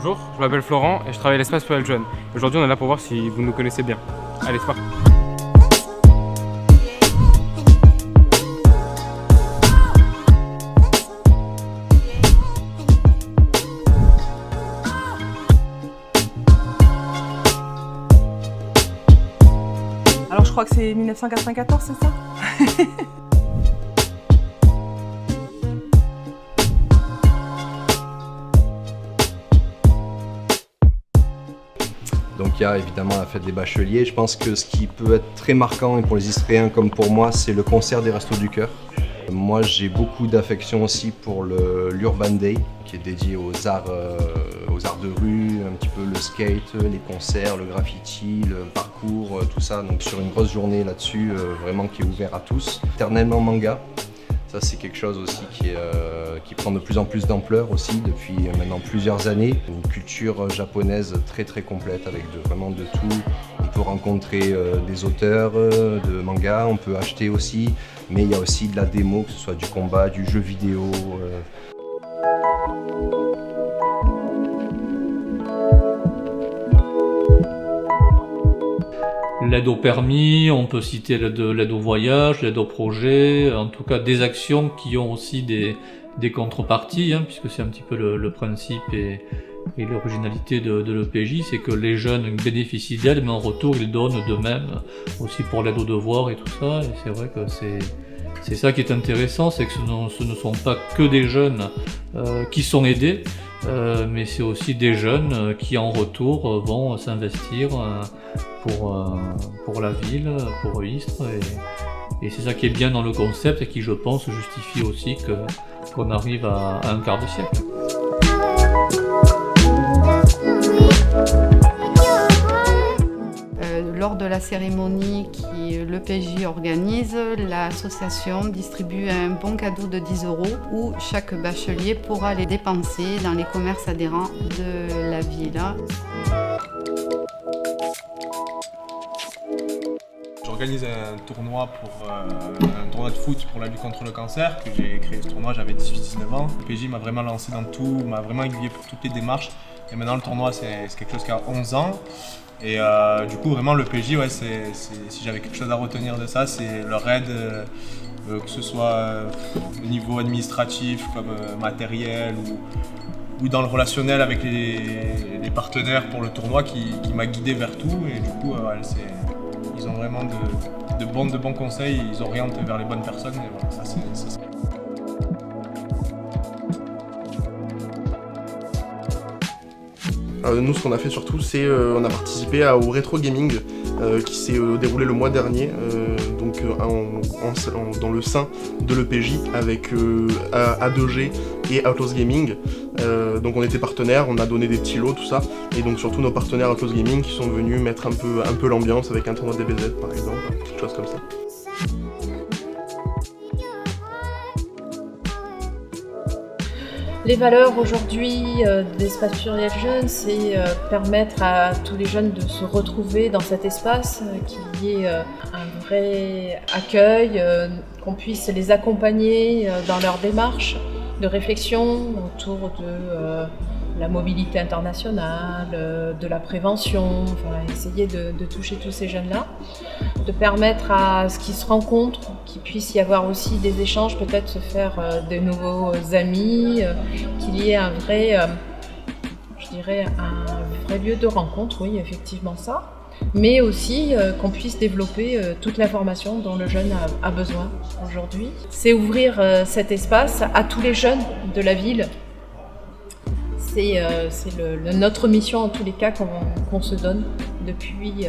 Bonjour, je m'appelle Florent et je travaille à l'espace pour les jeunes. Aujourd'hui on est là pour voir si vous nous connaissez bien. Allez, c'est parti. Alors je crois que c'est 1994, c'est ça? Donc il y a évidemment la fête des bacheliers. Je pense que ce qui peut être très marquant, et pour les Istréens comme pour moi, c'est le concert des Restos du Cœur. Moi j'ai beaucoup d'affection aussi pour l'Urban Day, qui est dédié aux arts de rue, un petit peu le skate, les concerts, le graffiti, le parcours, tout ça. Donc sur une grosse journée là-dessus, vraiment qui est ouvert à tous. Éternellement manga. Ça c'est quelque chose aussi qui prend de plus en plus d'ampleur aussi depuis maintenant plusieurs années. Une culture japonaise très très complète avec vraiment de tout. On peut rencontrer des auteurs de manga, on peut acheter aussi, mais il y a aussi de la démo, que ce soit du combat, du jeu vidéo. L'aide au permis, on peut citer l'aide au voyage, l'aide au projet, en tout cas des actions qui ont aussi des contreparties, puisque c'est un petit peu le principe et l'originalité de l'EPJ, c'est que les jeunes bénéficient d'aide, mais en retour ils donnent d'eux-mêmes aussi pour l'aide aux devoirs et tout ça, et c'est vrai que c'est ça qui est intéressant, c'est que ce ne sont pas que des jeunes qui sont aidés, mais c'est aussi des jeunes qui en retour vont s'investir pour la ville, pour Istres, et c'est ça qui est bien dans le concept et qui, je pense, justifie aussi qu'on arrive à un quart de siècle. Lors de la cérémonie que l'EPJ organise, l'association distribue un bon cadeau de 10 € où chaque bachelier pourra les dépenser dans les commerces adhérents de la ville. J'organise un tournoi de foot pour la lutte contre le cancer, que j'ai créé ce tournoi, j'avais 18-19 ans. Le PJ m'a vraiment lancé dans tout, m'a vraiment aiguillé pour toutes les démarches. Et maintenant le tournoi c'est quelque chose qui a 11 ans. Et du coup vraiment le PJ, si j'avais quelque chose à retenir de ça, c'est leur aide, que ce soit au niveau administratif, comme matériel, ou dans le relationnel avec les partenaires pour le tournoi qui m'a guidé vers tout. Et du coup ils ont vraiment de bons conseils, ils orientent vers les bonnes personnes, et voilà, ça c'est... Nous, ce qu'on a fait surtout, c'est on a participé au rétro gaming qui s'est déroulé le mois dernier, dans le sein de l'EPJ avec A2G et Outlaws Gaming. Donc on était partenaires, on a donné des petits lots, tout ça, et donc surtout nos partenaires Outlaws Gaming qui sont venus mettre un peu l'ambiance avec un tournoi DBZ par exemple, quelque chose comme ça. Les valeurs aujourd'hui d'Espace Pluriel Jeune, c'est permettre à tous les jeunes de se retrouver dans cet espace, qu'il y ait un vrai accueil, qu'on puisse les accompagner dans leur démarche de réflexion autour de la mobilité internationale, de la prévention, essayer de toucher tous ces jeunes-là, de permettre à ce qu'ils se rencontrent, qu'il puisse y avoir aussi des échanges, peut-être se faire de nouveaux amis, qu'il y ait un vrai lieu de rencontre, oui, effectivement ça, mais aussi qu'on puisse développer toute l'information dont le jeune a besoin aujourd'hui. C'est ouvrir cet espace à tous les jeunes de la ville. C'est notre mission en tous les cas qu'on se donne depuis